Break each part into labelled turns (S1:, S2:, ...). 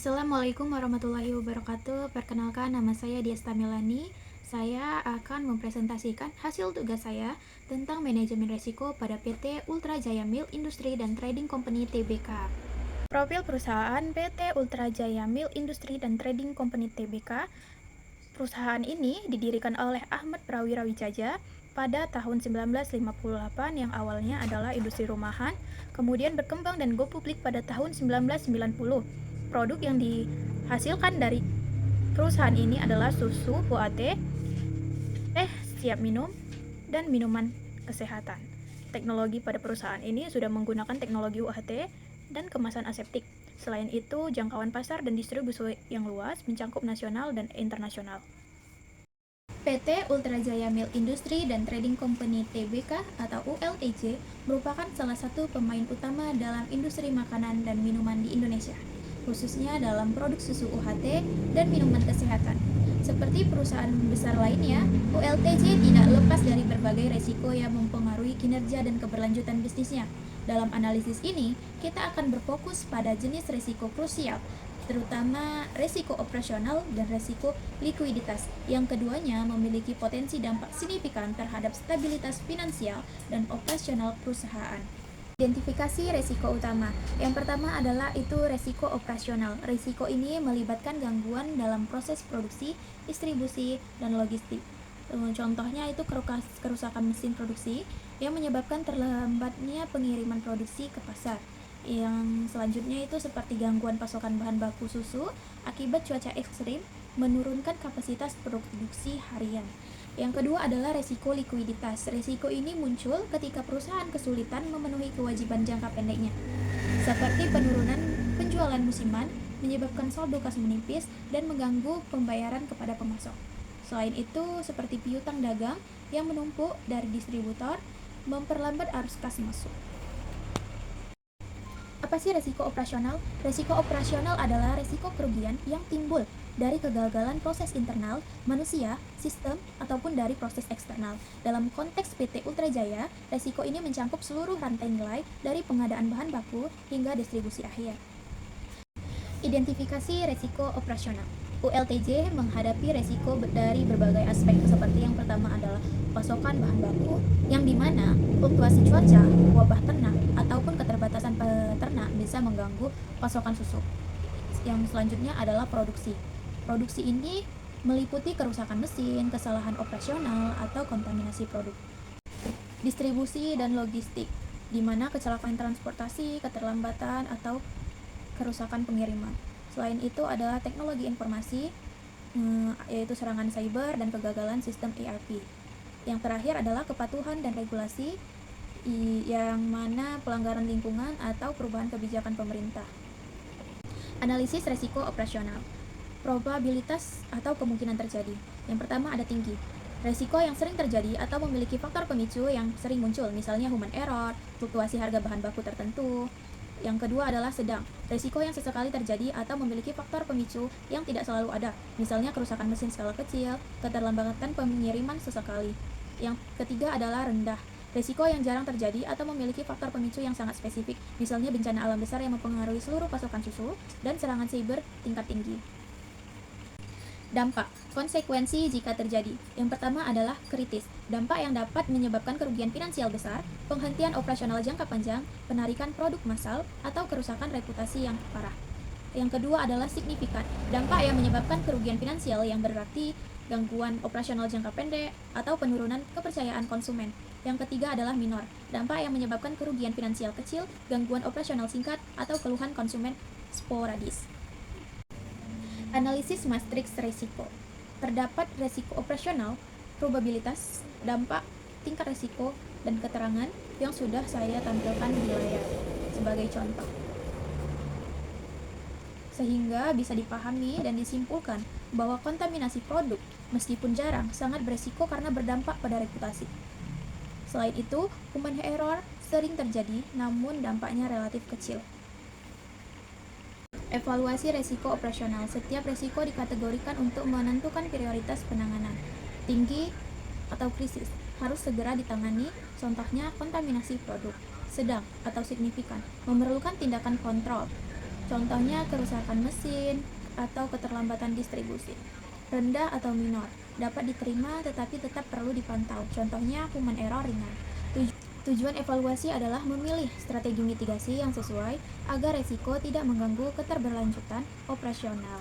S1: Assalamualaikum warahmatullahi wabarakatuh. Perkenalkan, nama saya Diasta Melani. Saya akan mempresentasikan hasil tugas saya tentang manajemen risiko pada PT Ultra Jaya Mill Industri dan Trading Company Tbk. Profil perusahaan PT Ultra Jaya Mill Industri dan Trading Company Tbk. Perusahaan ini didirikan oleh Ahmad Prawira Wijaja pada tahun 1958 yang awalnya adalah industri rumahan, kemudian berkembang dan go publik pada tahun 1990. Produk yang dihasilkan dari perusahaan ini adalah susu, UHT, teh siap minum, dan minuman kesehatan. Teknologi pada perusahaan ini sudah menggunakan teknologi UHT dan kemasan aseptik. Selain itu, jangkauan pasar dan distribusi yang luas mencakup nasional dan internasional. PT Ultra Jaya Mill Industri dan Trading Company Tbk atau ULTJ merupakan salah satu pemain utama dalam industri makanan dan minuman di Indonesia, khususnya dalam produk susu UHT dan minuman kesehatan. Seperti perusahaan besar lainnya, ULTJ tidak lepas dari berbagai resiko yang mempengaruhi kinerja dan keberlanjutan bisnisnya. Dalam analisis ini, kita akan berfokus pada jenis resiko krusial, terutama resiko operasional dan resiko likuiditas, yang keduanya memiliki potensi dampak signifikan terhadap stabilitas finansial dan operasional perusahaan. Identifikasi resiko utama. Yang pertama adalah itu resiko operasional. Resiko ini melibatkan gangguan dalam proses produksi, distribusi, dan logistik. Contohnya itu kerusakan mesin produksi yang menyebabkan terlambatnya pengiriman produksi ke pasar. Yang selanjutnya itu seperti gangguan pasokan bahan baku susu akibat cuaca ekstrim menurunkan kapasitas produksi harian. Yang kedua adalah resiko likuiditas. Resiko ini muncul ketika perusahaan kesulitan memenuhi kewajiban jangka pendeknya, seperti penurunan penjualan musiman, menyebabkan saldo kas menipis, dan mengganggu pembayaran kepada pemasok. Selain itu, seperti piutang dagang yang menumpuk dari distributor, memperlambat arus kas masuk. Apa sih resiko operasional? Resiko operasional adalah resiko kerugian yang timbul dari kegagalan proses internal, manusia, sistem, ataupun dari proses eksternal. Dalam konteks PT Ultra Jaya, resiko ini mencakup seluruh rantai nilai dari pengadaan bahan baku hingga distribusi akhir. Identifikasi resiko operasional. ULTJ menghadapi resiko dari berbagai aspek, seperti yang pertama adalah pasokan bahan baku, yang dimana fluktuasi cuaca, wabah ternak, ataupun keterbatasan peternak bisa mengganggu pasokan susu. Yang selanjutnya adalah produksi. Produksi ini meliputi kerusakan mesin, kesalahan operasional, atau kontaminasi produk. Distribusi dan logistik, di mana kecelakaan transportasi, keterlambatan, atau kerusakan pengiriman. Selain itu adalah teknologi informasi, yaitu serangan cyber dan kegagalan sistem ERP. Yang terakhir adalah kepatuhan dan regulasi, yang mana pelanggaran lingkungan atau perubahan kebijakan pemerintah. Analisis resiko operasional. Probabilitas atau kemungkinan terjadi. Yang pertama ada tinggi. Resiko yang sering terjadi atau memiliki faktor pemicu yang sering muncul, misalnya human error, fluktuasi harga bahan baku tertentu. Yang kedua adalah sedang. Resiko yang sesekali terjadi atau memiliki faktor pemicu yang tidak selalu ada, misalnya kerusakan mesin skala kecil, keterlambatan pengiriman sesekali. Yang ketiga adalah rendah. Resiko yang jarang terjadi atau memiliki faktor pemicu yang sangat spesifik, misalnya bencana alam besar yang mempengaruhi seluruh pasokan susu, dan serangan siber tingkat tinggi. Dampak, konsekuensi jika terjadi. Yang pertama adalah kritis. Dampak yang dapat menyebabkan kerugian finansial besar, penghentian operasional jangka panjang, penarikan produk massal, atau kerusakan reputasi yang parah. Yang kedua adalah signifikan. Dampak yang menyebabkan kerugian finansial yang berarti gangguan operasional jangka pendek atau penurunan kepercayaan konsumen. Yang ketiga adalah minor. Dampak yang menyebabkan kerugian finansial kecil, gangguan operasional singkat, atau keluhan konsumen sporadis. Analisis matriks resiko. Terdapat resiko operasional, probabilitas, dampak, tingkat resiko, dan keterangan yang sudah saya tampilkan di layar sebagai contoh, sehingga bisa dipahami dan disimpulkan bahwa kontaminasi produk, meskipun jarang, sangat beresiko karena berdampak pada reputasi. Selain itu, human error sering terjadi, namun dampaknya relatif kecil. Evaluasi resiko operasional. Setiap resiko dikategorikan untuk menentukan prioritas penanganan. Tinggi atau krisis harus segera ditangani, contohnya kontaminasi produk. Sedang atau signifikan memerlukan tindakan kontrol. Contohnya kerusakan mesin atau keterlambatan distribusi. Rendah atau minor, dapat diterima tetapi tetap perlu dipantau. Contohnya human error ringan. Tujuan evaluasi adalah memilih strategi mitigasi yang sesuai agar resiko tidak mengganggu keterberlanjutan operasional.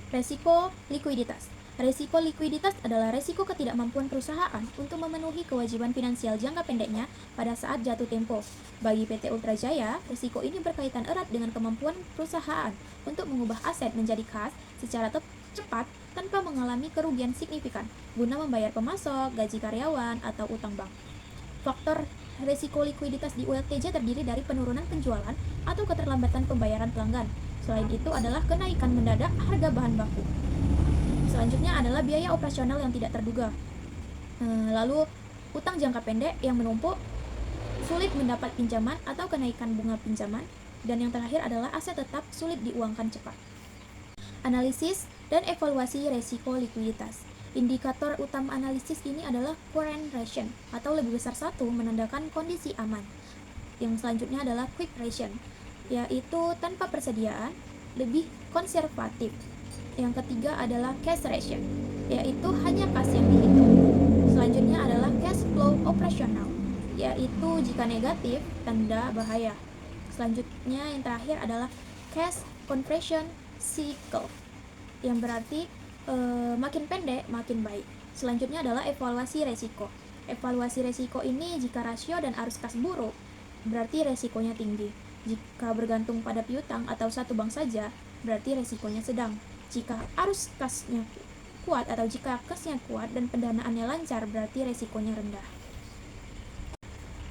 S1: Resiko likuiditas. Resiko likuiditas adalah resiko ketidakmampuan perusahaan untuk memenuhi kewajiban finansial jangka pendeknya pada saat jatuh tempo. Bagi PT Ultra Jaya, resiko ini berkaitan erat dengan kemampuan perusahaan untuk mengubah aset menjadi kas secara cepat tanpa mengalami kerugian signifikan guna membayar pemasok, gaji karyawan, atau utang bank. Faktor resiko likuiditas di ULTJ terdiri dari penurunan penjualan atau keterlambatan pembayaran pelanggan. Selain itu adalah kenaikan mendadak harga bahan baku. Selanjutnya adalah biaya operasional yang tidak terduga. Lalu utang jangka pendek yang menumpuk, sulit mendapat pinjaman atau kenaikan bunga pinjaman, dan yang terakhir adalah aset tetap sulit diuangkan cepat. Analisis dan evaluasi resiko likuiditas. Indikator utama analisis ini adalah current ration atau lebih besar satu menandakan kondisi aman. Yang selanjutnya adalah quick ration, yaitu tanpa persediaan, lebih konservatif. Yang ketiga adalah cash ration, yaitu hanya kas yang dihitung. Selanjutnya adalah cash flow operasional, yaitu jika negatif, tanda bahaya. Selanjutnya yang terakhir adalah cash conversion cycle, yang berarti makin pendek makin baik. Selanjutnya adalah evaluasi resiko. Evaluasi resiko ini jika rasio dan arus kas buruk, berarti resikonya tinggi. Jika bergantung pada piutang atau satu bank saja, berarti resikonya sedang. Jika arus kasnya kuat atau jika kasnya kuat dan pendanaannya lancar, berarti resikonya rendah.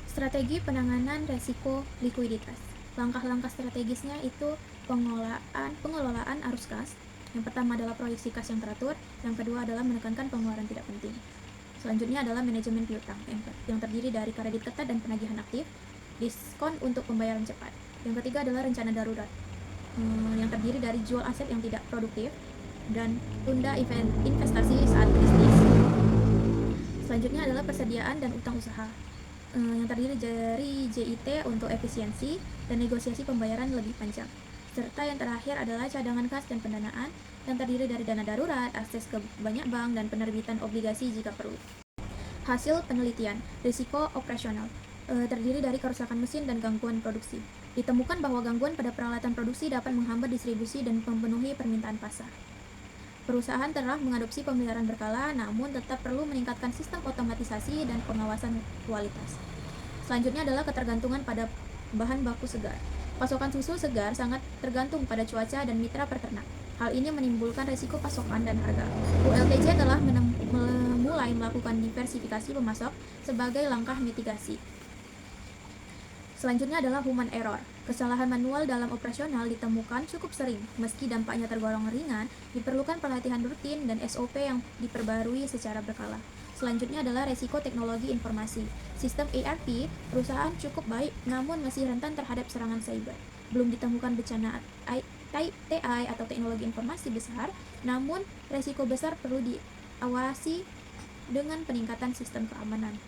S1: Strategi penanganan resiko likuiditas. Langkah-langkah strategisnya itu pengelolaan arus kas. Yang pertama adalah proyeksi kas yang teratur, yang kedua adalah menekankan pengeluaran tidak penting. Selanjutnya adalah manajemen piutang yang terdiri dari kredit ketat dan penagihan aktif, diskon untuk pembayaran cepat. Yang ketiga adalah rencana darurat, yang terdiri dari jual aset yang tidak produktif dan tunda investasi saat krisis. Selanjutnya adalah persediaan dan utang usaha, yang terdiri dari JIT untuk efisiensi dan negosiasi pembayaran lebih panjang. Serta yang terakhir adalah cadangan kas dan pendanaan, yang terdiri dari dana darurat, akses ke banyak bank, dan penerbitan obligasi jika perlu. Hasil penelitian risiko operasional terdiri dari kerusakan mesin dan gangguan produksi. Ditemukan bahwa gangguan pada peralatan produksi dapat menghambat distribusi dan memenuhi permintaan pasar. Perusahaan telah mengadopsi pemeliharaan berkala, namun tetap perlu meningkatkan sistem otomatisasi dan pengawasan kualitas. Selanjutnya adalah ketergantungan pada bahan baku segar. Pasokan susu segar sangat tergantung pada cuaca dan mitra peternak. Hal ini menimbulkan risiko pasokan dan harga. ULTJ telah mulai melakukan diversifikasi pemasok sebagai langkah mitigasi. Selanjutnya adalah human error. Kesalahan manual dalam operasional ditemukan cukup sering. Meski dampaknya tergolong ringan, diperlukan pelatihan rutin dan SOP yang diperbarui secara berkala. Selanjutnya adalah resiko teknologi informasi. Sistem ERP perusahaan cukup baik, namun masih rentan terhadap serangan cyber. Belum ditemukan bencana TI atau teknologi informasi besar, namun resiko besar perlu diawasi dengan peningkatan sistem keamanan.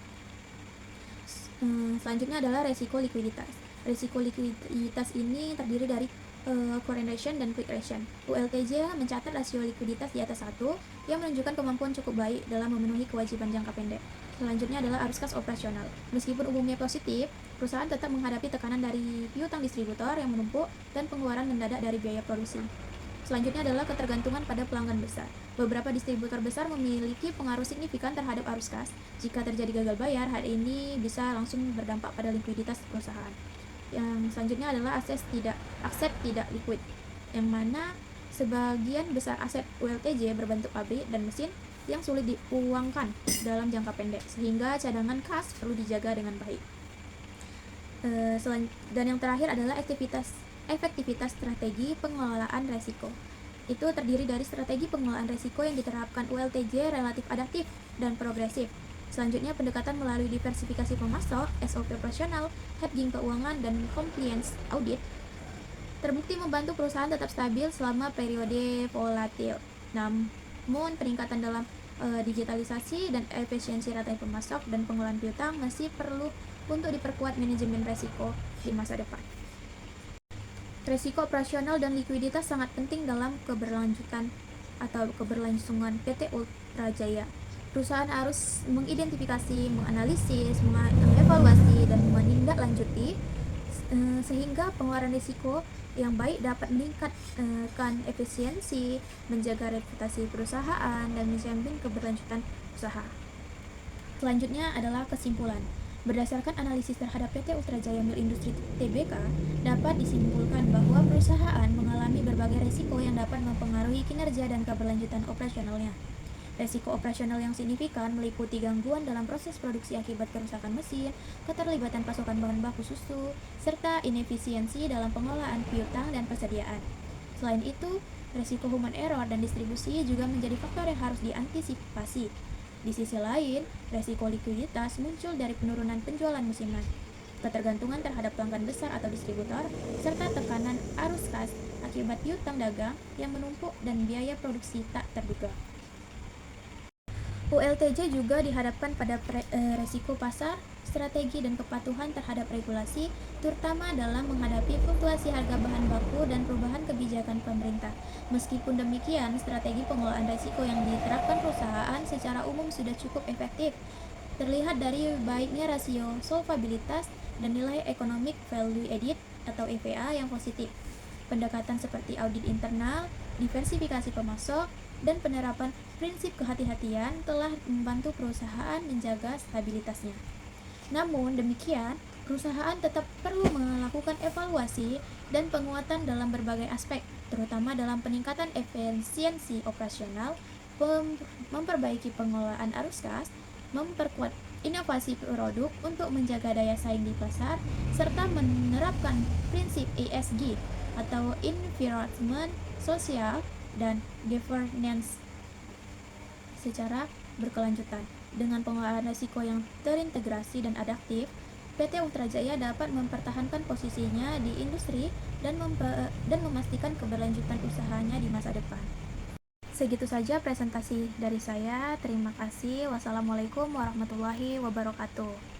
S1: Selanjutnya adalah resiko likuiditas. Resiko likuiditas ini terdiri dari current ration dan quick ration. ULTJ mencatat rasio likuiditas di atas 1 yang menunjukkan kemampuan cukup baik dalam memenuhi kewajiban jangka pendek. Selanjutnya adalah arus kas operasional. Meskipun umumnya positif, perusahaan tetap menghadapi tekanan dari piutang distributor yang menumpuk dan pengeluaran mendadak dari biaya produksi. Selanjutnya adalah ketergantungan pada pelanggan besar. Beberapa distributor besar memiliki pengaruh signifikan terhadap arus kas. Jika terjadi gagal bayar, hal ini bisa langsung berdampak pada likuiditas perusahaan. Yang selanjutnya adalah aset tidak liquid, yang mana sebagian besar aset ULTJ berbentuk pabrik dan mesin yang sulit diuangkan dalam jangka pendek, sehingga cadangan kas perlu dijaga dengan baik. Dan yang terakhir adalah efektivitas strategi pengelolaan resiko. Itu terdiri dari strategi pengelolaan resiko yang diterapkan ULTJ relatif adaptif dan progresif. Selanjutnya pendekatan melalui diversifikasi pemasok, SOP operasional, hedging keuangan, dan compliance audit terbukti membantu perusahaan tetap stabil selama periode volatil. Namun peningkatan dalam digitalisasi dan efisiensi rantai pemasok dan pengelolaan piutang masih perlu untuk diperkuat manajemen resiko di masa depan. Resiko operasional dan likuiditas sangat penting dalam keberlanjutan atau keberlangsungan PT Ultra Jaya. Perusahaan harus mengidentifikasi, menganalisis, mengevaluasi, dan menindaklanjuti sehingga pengeluaran risiko yang baik dapat meningkatkan efisiensi, menjaga reputasi perusahaan, dan menjamin keberlanjutan usaha. Selanjutnya adalah kesimpulan. Berdasarkan analisis terhadap PT Ultra Jaya Mill Industri Tbk, dapat disimpulkan bahwa perusahaan mengalami berbagai risiko yang dapat mempengaruhi kinerja dan keberlanjutan operasionalnya. Risiko operasional yang signifikan meliputi gangguan dalam proses produksi akibat kerusakan mesin, keterlibatan pasokan bahan baku susu, serta inefisiensi dalam pengelolaan piutang dan persediaan. Selain itu, risiko human error dan distribusi juga menjadi faktor yang harus diantisipasi. Di sisi lain, risiko likuiditas muncul dari penurunan penjualan musiman, ketergantungan terhadap pelanggan besar atau distributor, serta tekanan arus kas akibat piutang dagang yang menumpuk dan biaya produksi tak terduga. ULTJ juga dihadapkan pada resiko pasar, strategi dan kepatuhan terhadap regulasi, terutama dalam menghadapi fluktuasi harga bahan baku dan perubahan kebijakan pemerintah. Meskipun demikian, strategi pengelolaan risiko yang diterapkan perusahaan secara umum sudah cukup efektif. Terlihat dari baiknya rasio solvabilitas dan nilai economic value added atau EVA yang positif. Pendekatan seperti audit internal, diversifikasi pemasok, dan penerapan prinsip kehati-hatian telah membantu perusahaan menjaga stabilitasnya. Namun demikian, perusahaan tetap perlu melakukan evaluasi dan penguatan dalam berbagai aspek, terutama dalam peningkatan efisiensi operasional, memperbaiki pengelolaan arus kas, memperkuat inovasi produk untuk menjaga daya saing di pasar, serta menerapkan prinsip ESG atau Environment, Social, dan Governance secara berkelanjutan. Dengan pengelolaan risiko yang terintegrasi dan adaptif, PT Ultra Jaya dapat mempertahankan posisinya di industri dan memastikan keberlanjutan usahanya di masa depan. Segitu saja presentasi dari saya. Terima kasih. Wassalamualaikum warahmatullahi wabarakatuh.